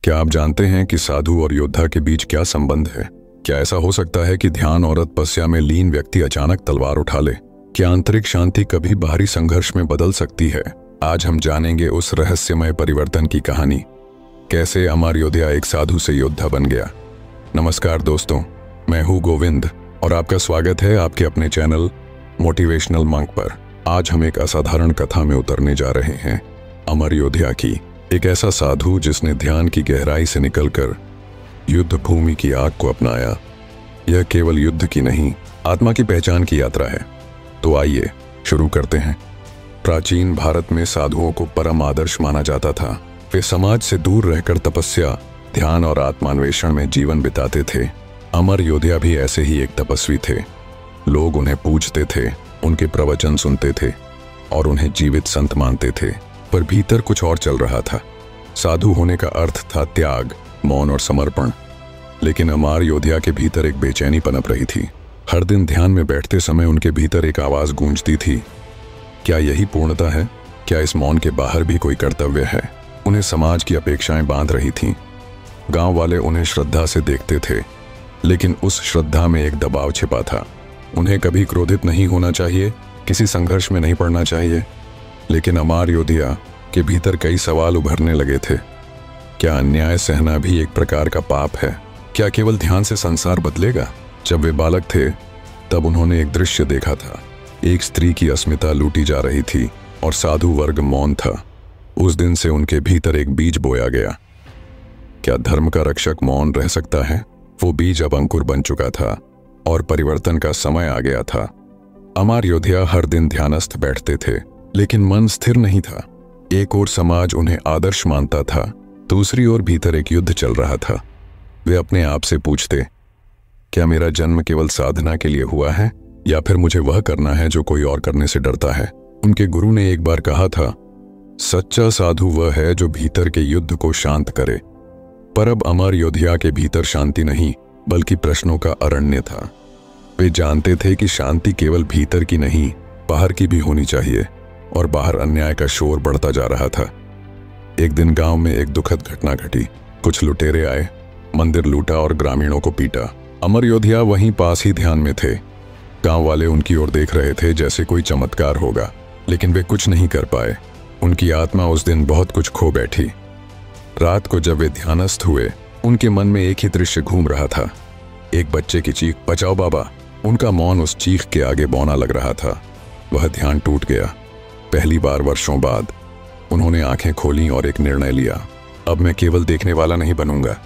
क्या आप जानते हैं कि साधु और योद्धा के बीच क्या संबंध है? क्या ऐसा हो सकता है कि ध्यान और तपस्या में लीन व्यक्ति अचानक तलवार उठा ले? क्या आंतरिक शांति कभी बाहरी संघर्ष में बदल सकती है? आज हम जानेंगे उस रहस्यमय परिवर्तन की कहानी, कैसे अमर योद्धा एक साधु से योद्धा बन गया। नमस्कार दोस्तों, मैं हूँ गोविंद और आपका स्वागत है आपके अपने चैनल मोटिवेशनल मंक पर। आज हम एक असाधारण कथा में उतरने जा रहे हैं, अमर योद्धा की। एक ऐसा साधु जिसने ध्यान की गहराई से निकलकर युद्ध भूमि की आग को अपनाया। यह केवल युद्ध की नहीं, आत्मा की पहचान की यात्रा है। तो आइए शुरू करते हैं। प्राचीन भारत में साधुओं को परम आदर्श माना जाता था। वे समाज से दूर रहकर तपस्या, ध्यान और आत्मान्वेषण में जीवन बिताते थे। अमर योद्धा भी ऐसे ही एक तपस्वी थे। लोग उन्हें पूजते थे, उनके प्रवचन सुनते थे और उन्हें जीवित संत मानते थे। पर भीतर कुछ और चल रहा था। साधु होने का अर्थ था त्याग, मौन और समर्पण। लेकिन अमर योद्धा के भीतर एक बेचैनी पनप रही थी। हर दिन ध्यान में बैठते समय उनके भीतर एक आवाज गूंजती थी, क्या यही पूर्णता है? क्या इस मौन के बाहर भी कोई कर्तव्य है? उन्हें समाज की अपेक्षाएं बांध रही थीं। गांव वाले उन्हें श्रद्धा से देखते थे, लेकिन उस श्रद्धा में एक दबाव छिपा था। उन्हें कभी क्रोधित नहीं होना चाहिए, किसी संघर्ष में नहीं पड़ना चाहिए। लेकिन अमर योद्धा के भीतर कई सवाल उभरने लगे थे। क्या अन्याय सहना भी एक प्रकार का पाप है? क्या केवल ध्यान से संसार बदलेगा? जब वे बालक थे तब उन्होंने एक दृश्य देखा था। एक स्त्री की अस्मिता लूटी जा रही थी और साधु वर्ग मौन था। उस दिन से उनके भीतर एक बीज बोया गया। क्या धर्म का रक्षक मौन रह सकता है? वो बीज अब अंकुर बन चुका था और परिवर्तन का समय आ गया था। अमर योद्धा हर दिन ध्यानस्थ बैठते थे, लेकिन मन स्थिर नहीं था। एक ओर समाज उन्हें आदर्श मानता था, दूसरी ओर भीतर एक युद्ध चल रहा था। वे अपने आप से पूछते, क्या मेरा जन्म केवल साधना के लिए हुआ है या फिर मुझे वह करना है जो कोई और करने से डरता है? उनके गुरु ने एक बार कहा था, सच्चा साधु वह है जो भीतर के युद्ध को शांत करे। पर अब अमर योद्धा के भीतर शांति नहीं, बल्कि प्रश्नों का अरण्य था। वे जानते थे कि शांति केवल भीतर की नहीं, बाहर की भी होनी चाहिए। और बाहर अन्याय का शोर बढ़ता जा रहा था। एक दिन गांव में एक दुखद घटना घटी। कुछ लुटेरे आए, मंदिर लूटा और ग्रामीणों को पीटा। अमर योद्धा वहीं पास ही ध्यान में थे। गांव वाले उनकी ओर देख रहे थे जैसे कोई चमत्कार होगा, लेकिन वे कुछ नहीं कर पाए। उनकी आत्मा उस दिन बहुत कुछ खो बैठी। रात को जब वे ध्यानस्थ हुए, उनके मन में एक ही दृश्य घूम रहा था। एक बच्चे की चीख, बचाओ बाबा। उनका मौन उस चीख के आगे बौना लग रहा था। वह ध्यान टूट गया। पहली बार वर्षों बाद उन्होंने आंखें खोलीं और एक निर्णय लिया, अब मैं केवल देखने वाला नहीं बनूंगा।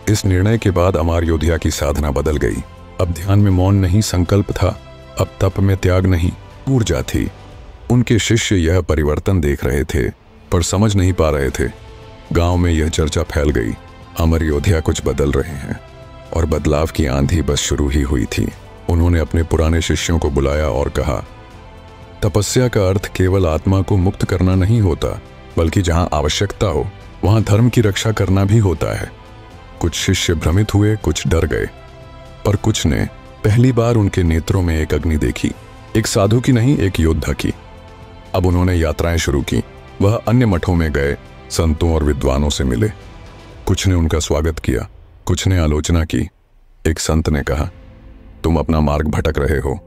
इस निर्णय के बाद अमर योद्धा की साधना बदल गई। अब ध्यान में मौन नहीं, संकल्प था। अब तप में त्याग नहीं, ऊर्जा थी। उनके शिष्य यह परिवर्तन देख रहे थे, पर समझ नहीं पा रहे थे। गांव में यह चर्चा फैल गई, अमर योद्धा कुछ बदल रहे हैं। और बदलाव की आंधी बस शुरू ही हुई थी। उन्होंने अपने पुराने शिष्यों को बुलाया और कहा, तपस्या का अर्थ केवल आत्मा को मुक्त करना नहीं होता, बल्कि जहां आवश्यकता हो वहां धर्म की रक्षा करना भी होता है। कुछ शिष्य भ्रमित हुए, कुछ डर गए, पर कुछ ने पहली बार उनके नेत्रों में एक अग्नि देखी। एक साधु की नहीं, एक योद्धा की। अब उन्होंने यात्राएं शुरू की। वह अन्य मठों में गए, संतों और विद्वानों से मिले। कुछ ने उनका स्वागत किया, कुछ ने आलोचना की। एक संत ने कहा, तुम अपना मार्ग भटक रहे हो।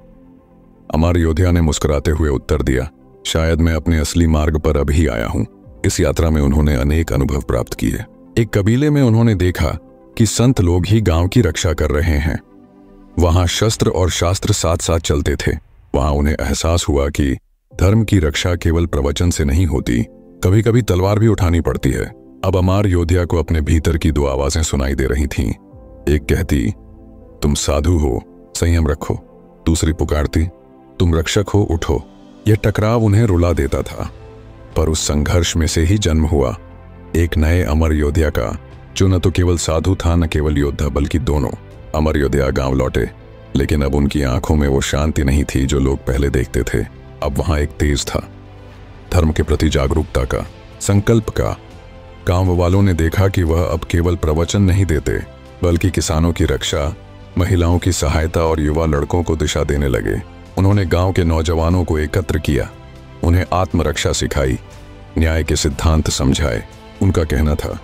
अमर योद्धा ने मुस्कुराते हुए उत्तर दिया, शायद मैं अपने असली मार्ग पर अभी आया हूं। इस यात्रा में उन्होंने अनेक अनुभव प्राप्त किए। एक कबीले में उन्होंने देखा कि संत लोग ही गांव की रक्षा कर रहे हैं। वहां शस्त्र और शास्त्र साथ साथ चलते थे। वहां उन्हें एहसास हुआ कि धर्म की रक्षा केवल प्रवचन से नहीं होती, कभी कभी तलवार भी उठानी पड़ती है। अब अमर योद्धा को अपने भीतर की दो आवाजें सुनाई दे रही थीं। एक कहती, तुम साधु हो, संयम रखो। दूसरी पुकारती, तुम रक्षक हो, उठो। यह टकराव उन्हें रुला देता था, पर उस संघर्ष में से ही जन्म हुआ एक नए अमर योद्धा का, जो न तो केवल साधु था, न केवल योद्धा, बल्कि दोनों। अमर योद्धा गांव लौटे, लेकिन अब उनकी आंखों में वो शांति नहीं थी जो लोग पहले देखते थे। अब वहां एक तेज था, धर्म के प्रति जागरूकता का, संकल्प का। गांव वालों ने देखा कि वह अब केवल प्रवचन नहीं देते, बल्कि किसानों की रक्षा, महिलाओं की सहायता और युवा लड़कों को दिशा देने लगे। उन्होंने गांव के नौजवानों को एकत्र किया, उन्हें आत्मरक्षा सिखाई, न्याय के सिद्धांत समझाए। उनका कहना था,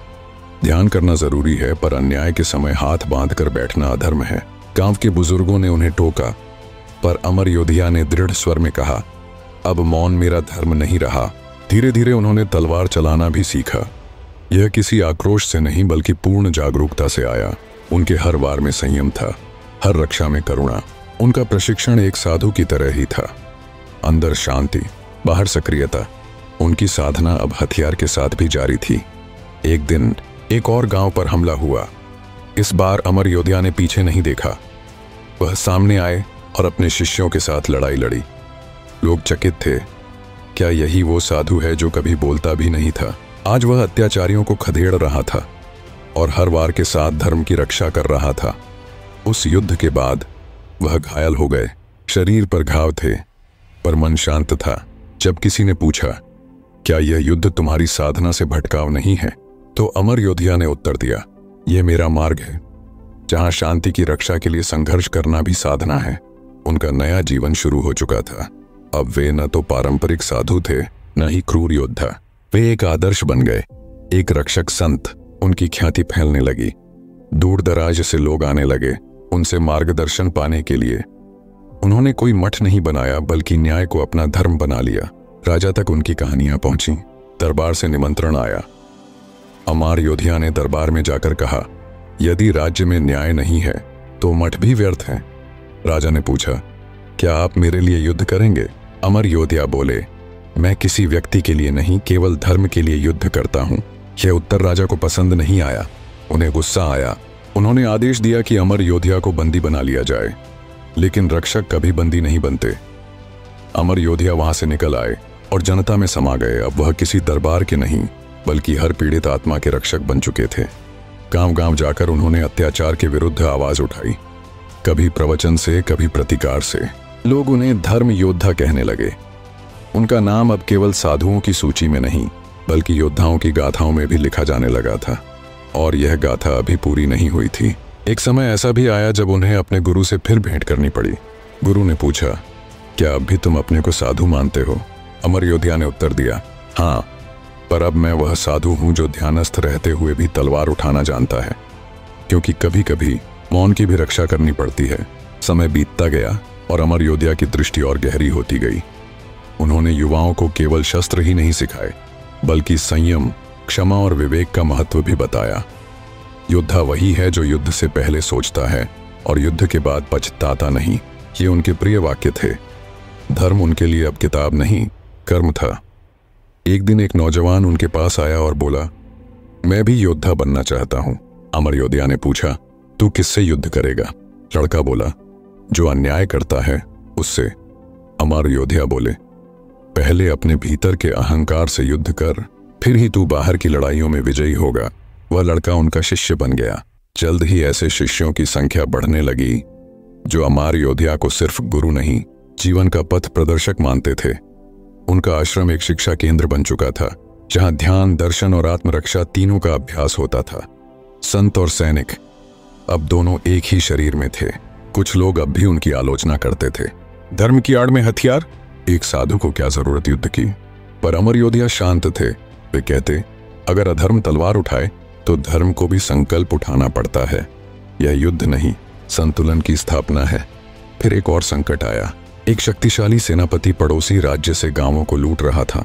ध्यान करना जरूरी है, पर अन्याय के समय हाथ बांधकर बैठना अधर्म है। गांव के बुजुर्गों ने उन्हें टोका, पर अमर योधिया ने दृढ़ स्वर में कहा, अब मौन मेरा धर्म नहीं रहा। धीरे धीरे उन्होंने तलवार चलाना भी सीखा। यह किसी आक्रोश से नहीं बल्कि पूर्ण जागरूकता से आया। उनके हर वार में संयम था, हर रक्षा में करुणा। उनका प्रशिक्षण एक साधु की तरह ही था। अंदर शांति, बाहर सक्रियता। उनकी साधना अब हथियार के साथ भी जारी थी। एक दिन एक और गांव पर हमला हुआ। इस बार अमर योधिया ने पीछे नहीं देखा। वह सामने आए और अपने शिष्यों के साथ लड़ाई लड़ी। लोग चकित थे। क्या यही वो साधु है जो कभी बोलता भी नहीं था? आज वह अत्याचारियों को खदेड़ रहा था और हर वार के साथ धर्म की रक्षा कर रहा था। उस युद्ध के बाद वह घायल हो गए। शरीर पर घाव थे, पर मन शांत था। जब किसी ने पूछा, क्या यह युद्ध तुम्हारी साधना से भटकाव नहीं है, तो अमर योधिया ने उत्तर दिया, यह मेरा मार्ग है, जहां शांति की रक्षा के लिए संघर्ष करना भी साधना है। उनका नया जीवन शुरू हो चुका था। अब वे न तो पारंपरिक साधु थे, न ही क्रूर योद्धा। वे एक आदर्श बन गए, एक रक्षक संत। उनकी ख्याति फैलने लगी। दूर दराज से लोग आने लगे उनसे मार्गदर्शन पाने के लिए। उन्होंने कोई मठ नहीं बनाया, बल्कि न्याय को अपना धर्म बना लिया। राजा तक उनकी कहानियां पहुंची। दरबार से निमंत्रण आया। अमर योधिया ने दरबार में जाकर कहा, यदि राज्य में न्याय नहीं है तो मठ भी व्यर्थ है। राजा ने पूछा, क्या आप मेरे लिए युद्ध करेंगे? अमर योधिया बोले, मैं किसी व्यक्ति के लिए नहीं, केवल धर्म के लिए युद्ध करता हूं। यह उत्तर राजा को पसंद नहीं आया। उन्हें गुस्सा आया। उन्होंने आदेश दिया कि अमर योधिया को बंदी बना लिया जाए, लेकिन रक्षक कभी बंदी नहीं बनते। अमर योधिया वहां से निकल आए और जनता में समा गए। अब वह किसी दरबार के नहीं, बल्कि हर पीड़ित आत्मा के रक्षक बन चुके थे। गांव गांव जाकर उन्होंने अत्याचार के विरुद्ध आवाज उठाई, कभी प्रवचन से, कभी प्रतिकार से। लोग उन्हें धर्म योद्धा कहने लगे। उनका नाम अब केवल साधुओं की सूची में नहीं, बल्कि योद्धाओं की गाथाओं में भी लिखा जाने लगा था। और यह गाथा अभी पूरी नहीं हुई थी। एक समय ऐसा भी आया जब उन्हें अपने गुरु से फिर भेंट करनी पड़ी। गुरु ने पूछा, क्या अब भी तुम अपने को साधु मानते हो? अमर योधिया ने उत्तर दिया, हाँ, पर अब मैं वह साधु हूं जो ध्यानस्थ रहते हुए भी तलवार उठाना जानता है, क्योंकि कभी कभी मौन की भी रक्षा करनी पड़ती है। समय बीतता गया और अमर योधिया की दृष्टि और गहरी होती गई। उन्होंने युवाओं को केवल शस्त्र ही नहीं सिखाए, बल्कि संयम, क्षमा और विवेक का महत्व भी बताया। योद्धा वही है जो युद्ध से पहले सोचता है और युद्ध के बाद पछताता नहीं। ये उनके प्रिय वाक्य थे। धर्म उनके लिए अब किताब नहीं, कर्म था। एक दिन एक नौजवान उनके पास आया और बोला, मैं भी योद्धा बनना चाहता हूं। अमर योधिया ने पूछा, तू किससे युद्ध करेगा? लड़का बोला, जो अन्याय करता है उससे। अमर योधिया बोले, पहले अपने भीतर के अहंकार से युद्ध कर, फिर ही तू बाहर की लड़ाइयों में विजयी होगा। वह लड़का उनका शिष्य बन गया। जल्द ही ऐसे शिष्यों की संख्या बढ़ने लगी जो अमर योधिया को सिर्फ गुरु नहीं, जीवन का पथ प्रदर्शक मानते थे। उनका आश्रम एक शिक्षा केंद्र बन चुका था, जहां ध्यान, दर्शन और आत्मरक्षा तीनों का अभ्यास होता था। संत और सैनिक अब दोनों एक ही शरीर में थे। कुछ लोग अब भी उनकी आलोचना करते थे। धर्म की आड़ में हथियार, एक साधु को क्या जरूरत युद्ध की? पर अमर योधिया शांत थे। वे कहते, अगर अधर्म तलवार उठाए तो धर्म को भी संकल्प उठाना पड़ता है। यह युद्ध नहीं, संतुलन की स्थापना है। फिर एक और संकट आया। एक शक्तिशाली सेनापति पड़ोसी राज्य से गांवों को लूट रहा था।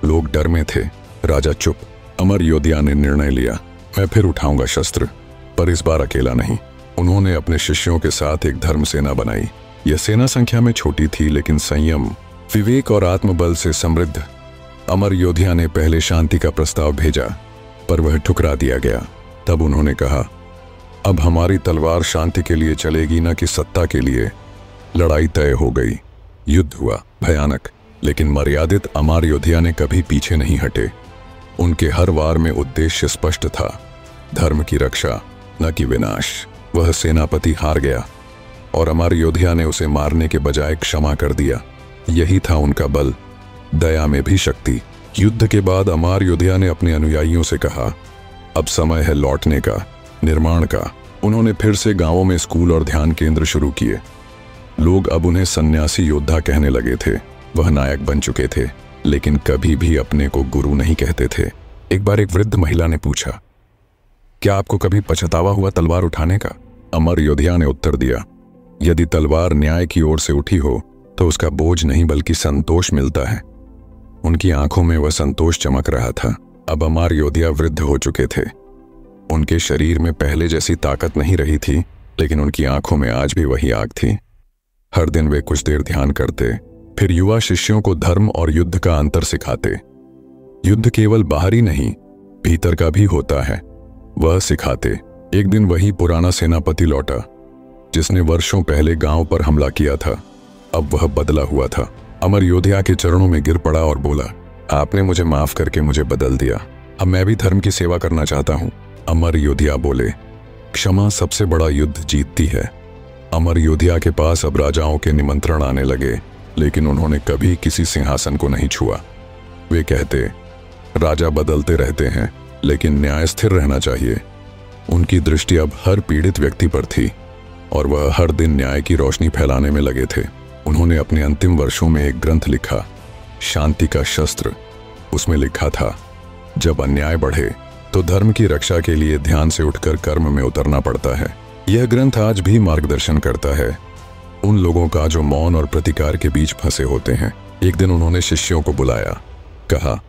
लोग डर में थे, राजा चुप। अमर योधिया ने निर्णय लिया, मैं फिर उठाऊंगा शस्त्र, पर इस बार अकेला नहीं। उन्होंने अपने शिष्यों के साथ एक धर्म सेना बनाई। यह सेना संख्या में छोटी थी, लेकिन संयम, विवेक और आत्मबल से समृद्ध। अमर योधिया ने पहले शांति का प्रस्ताव भेजा, पर वह ठुकरा दिया गया। तब उन्होंने कहा, अब हमारी तलवार शांति के लिए चलेगी, न कि सत्ता के लिए। लड़ाई तय हो गई। युद्ध हुआ, भयानक, लेकिन मर्यादित। अमर योधिया ने कभी पीछे नहीं हटे। उनके हर वार में उद्देश्य स्पष्ट था, धर्म की रक्षा, न कि विनाश। वह सेनापति हार गया और अमर योधिया ने उसे मारने के बजाय क्षमा कर दिया। यही था उनका बल, दया में भी शक्ति। युद्ध के बाद अमर योधिया ने अपने अनुयायियों से कहा, अब समय है लौटने का, निर्माण का। उन्होंने फिर से गांवों में स्कूल और ध्यान केंद्र शुरू किए। लोग अब उन्हें सन्यासी योद्धा कहने लगे थे। वह नायक बन चुके थे, लेकिन कभी भी अपने को गुरु नहीं कहते थे। एक बार एक वृद्ध महिला ने पूछा, क्या आपको कभी पछतावा हुआ तलवार उठाने का? अमर योद्धा ने उत्तर दिया, यदि तलवार न्याय की ओर से उठी हो तो उसका बोझ नहीं बल्कि संतोष मिलता है। उनकी आंखों में वह संतोष चमक रहा था। अब अमर योद्धा वृद्ध हो चुके थे। उनके शरीर में पहले जैसी ताकत नहीं रही थी, लेकिन उनकी आंखों में आज भी वही आग थी। हर दिन वे कुछ देर ध्यान करते, फिर युवा शिष्यों को धर्म और युद्ध का अंतर सिखाते। युद्ध केवल बाहरी नहीं, भीतर का भी होता है, वह सिखाते। एक दिन वही पुराना सेनापति लौटा जिसने वर्षों पहले गांव पर हमला किया था। अब वह बदला हुआ था। अमर योद्धा के चरणों में गिर पड़ा और बोला, आपने मुझे माफ करके मुझे बदल दिया। अब मैं भी धर्म की सेवा करना चाहता हूं। अमर योद्धा बोले, क्षमा सबसे बड़ा युद्ध जीतती है। अमर योद्धा के पास अब राजाओं के निमंत्रण आने लगे, लेकिन उन्होंने कभी किसी सिंहासन को नहीं छुआ। वे कहते, राजा बदलते रहते हैं, लेकिन न्याय स्थिर रहना चाहिए। उनकी दृष्टि अब हर पीड़ित व्यक्ति पर थी और वह हर दिन न्याय की रोशनी फैलाने में लगे थे। उन्होंने अपने अंतिम वर्षों में एक ग्रंथ लिखा, शांति का शस्त्र। उसमें लिखा था, जब अन्याय बढ़े तो धर्म की रक्षा के लिए ध्यान से उठकर कर्म में उतरना पड़ता है। यह ग्रंथ आज भी मार्गदर्शन करता है उन लोगों का जो मौन और प्रतिकार के बीच फंसे होते हैं। एक दिन उन्होंने शिष्यों को बुलाया, कहा,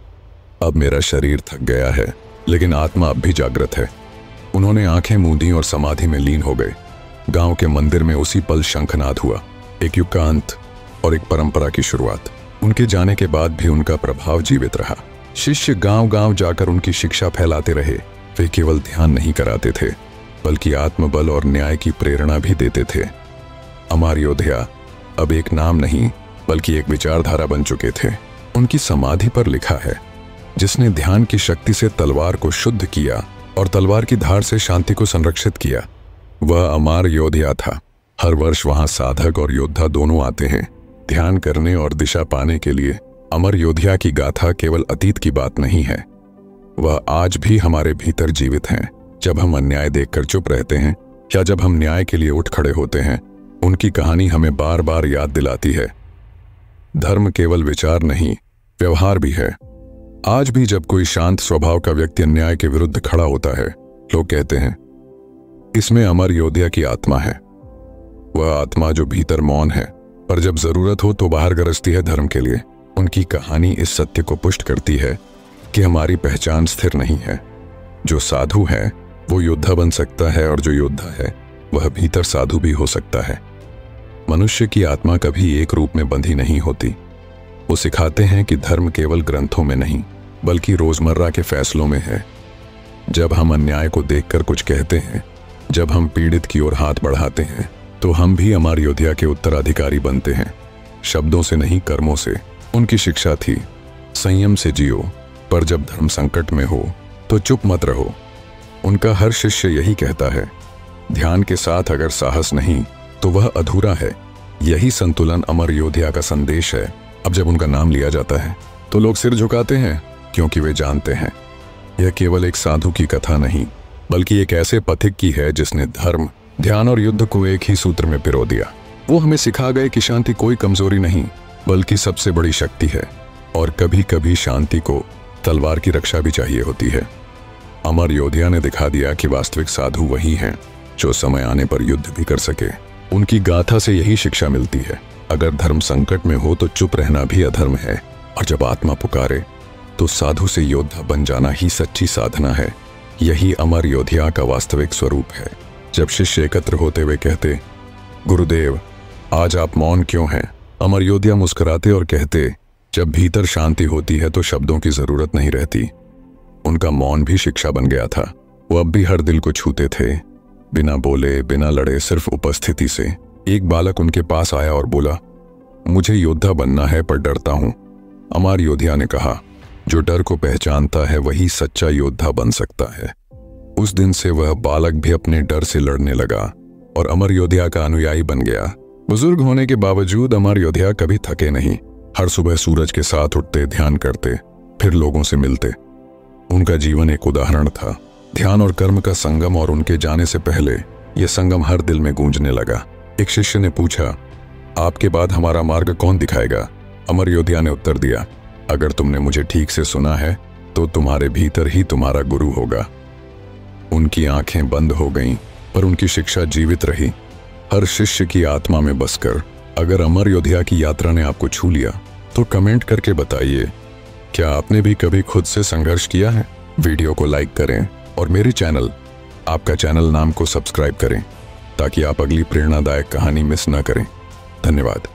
अब मेरा शरीर थक गया है, लेकिन आत्मा अब भी जागृत है। उन्होंने आंखें मूंदी और समाधि में लीन हो गए। गांव के मंदिर में उसी पल शंखनाद हुआ, एक युग का अंत और एक परंपरा की शुरुआत। उनके जाने के बाद भी उनका प्रभाव जीवित रहा। शिष्य गांव-गांव जाकर उनकी शिक्षा फैलाते रहे। वे केवल ध्यान नहीं कराते थे, बल्कि आत्मबल और न्याय की प्रेरणा भी देते थे। अमर योद्धा अब एक नाम नहीं, बल्कि एक विचारधारा बन चुके थे। उनकी समाधि पर लिखा है, जिसने ध्यान की शक्ति से तलवार को शुद्ध किया और तलवार की धार से शांति को संरक्षित किया, वह अमर योद्धा था। हर वर्ष वहां साधक और योद्धा दोनों आते हैं, ध्यान करने और दिशा पाने के लिए। अमर योद्धा की गाथा केवल अतीत की बात नहीं है, वह आज भी हमारे भीतर जीवित हैं। जब हम अन्याय देखकर चुप रहते हैं या जब हम न्याय के लिए उठ खड़े होते हैं, उनकी कहानी हमें बार बार याद दिलाती है, धर्म केवल विचार नहीं, व्यवहार भी है। आज भी जब कोई शांत स्वभाव का व्यक्ति अन्याय के विरुद्ध खड़ा होता है, लोग कहते हैं, इसमें अमर योद्धा की आत्मा है। वह आत्मा जो भीतर मौन है, पर जब जरूरत हो तो बाहर गरजती है धर्म के लिए। उनकी कहानी इस सत्य को पुष्ट करती है कि हमारी पहचान स्थिर नहीं है। जो साधु है वो योद्धा बन सकता है, और जो योद्धा है वह भीतर साधु भी हो सकता है। मनुष्य की आत्मा कभी एक रूप में बंधी नहीं होती। वो सिखाते हैं कि धर्म केवल ग्रंथों में नहीं, बल्कि रोजमर्रा के फैसलों में है। जब हम अन्याय को देखकर कुछ कहते हैं, जब हम पीड़ित की ओर हाथ बढ़ाते हैं, तो हम भी अमर योद्धा के उत्तराधिकारी बनते हैं। शब्दों से नहीं, कर्मों से। उनकी शिक्षा थी, संयम से जियो, पर जब धर्म संकट में हो तो चुप मत रहो। उनका हर शिष्य यही कहता है, ध्यान के साथ अगर साहस नहीं तो वह अधूरा है। यही संतुलन अमर योद्धा का संदेश है। अब जब उनका नाम लिया जाता है तो लोग सिर झुकाते हैं, क्योंकि वे जानते हैं यह केवल एक साधु की कथा नहीं, बल्कि एक ऐसे पथिक की है जिसने धर्म, ध्यान और युद्ध को एक ही सूत्र में पिरो दिया। वो हमें सिखा गए कि शांति कोई कमजोरी नहीं, बल्कि सबसे बड़ी शक्ति है, और कभी कभी शांति को तलवार की रक्षा भी चाहिए होती है। अमर योद्धा ने दिखा दिया कि वास्तविक साधु वही हैं जो समय आने पर युद्ध भी कर सके। उनकी गाथा से यही शिक्षा मिलती है, अगर धर्म संकट में हो तो चुप रहना भी अधर्म है, और जब आत्मा पुकारे तो साधु से योद्धा बन जाना ही सच्ची साधना है। यही अमर योद्धा का वास्तविक स्वरूप है। जब शिष्य एकत्र होते हुए कहते, गुरुदेव आज आप मौन क्यों हैं? अमर योद्धा मुस्कुराते और कहते, जब भीतर शांति होती है तो शब्दों की जरूरत नहीं रहती। उनका मौन भी शिक्षा बन गया था। वो अब भी हर दिल को छूते थे, बिना बोले, बिना लड़े, सिर्फ उपस्थिति से। एक बालक उनके पास आया और बोला, मुझे योद्धा बनना है पर डरता हूं। अमर योद्धा ने कहा, जो डर को पहचानता है वही सच्चा योद्धा बन सकता है। उस दिन से वह बालक भी अपने डर से लड़ने लगा और अमर योद्धा का अनुयायी बन गया। बुजुर्ग होने के बावजूद अमर योद्धा कभी थके नहीं। हर सुबह सूरज के साथ उठते, ध्यान करते, फिर लोगों से मिलते। उनका जीवन एक उदाहरण था, ध्यान और कर्म का संगम, और उनके जाने से पहले यह संगम हर दिल में गूंजने लगा। एक शिष्य ने पूछा, आपके बाद हमारा मार्ग कौन दिखाएगा? अमर योद्धा ने उत्तर दिया, अगर तुमने मुझे ठीक से सुना है तो तुम्हारे भीतर ही तुम्हारा गुरु होगा। उनकी आंखें बंद हो गईं, पर उनकी शिक्षा जीवित रही, हर शिष्य की आत्मा में बसकर। अगर अमर योद्धा की यात्रा ने आपको छू लिया तो कमेंट करके बताइए, क्या आपने भी कभी खुद से संघर्ष किया है? वीडियो को लाइक करें और मेरे चैनल आपका चैनल नाम को सब्सक्राइब करें ताकि आप अगली प्रेरणादायक कहानी मिस न करें। धन्यवाद।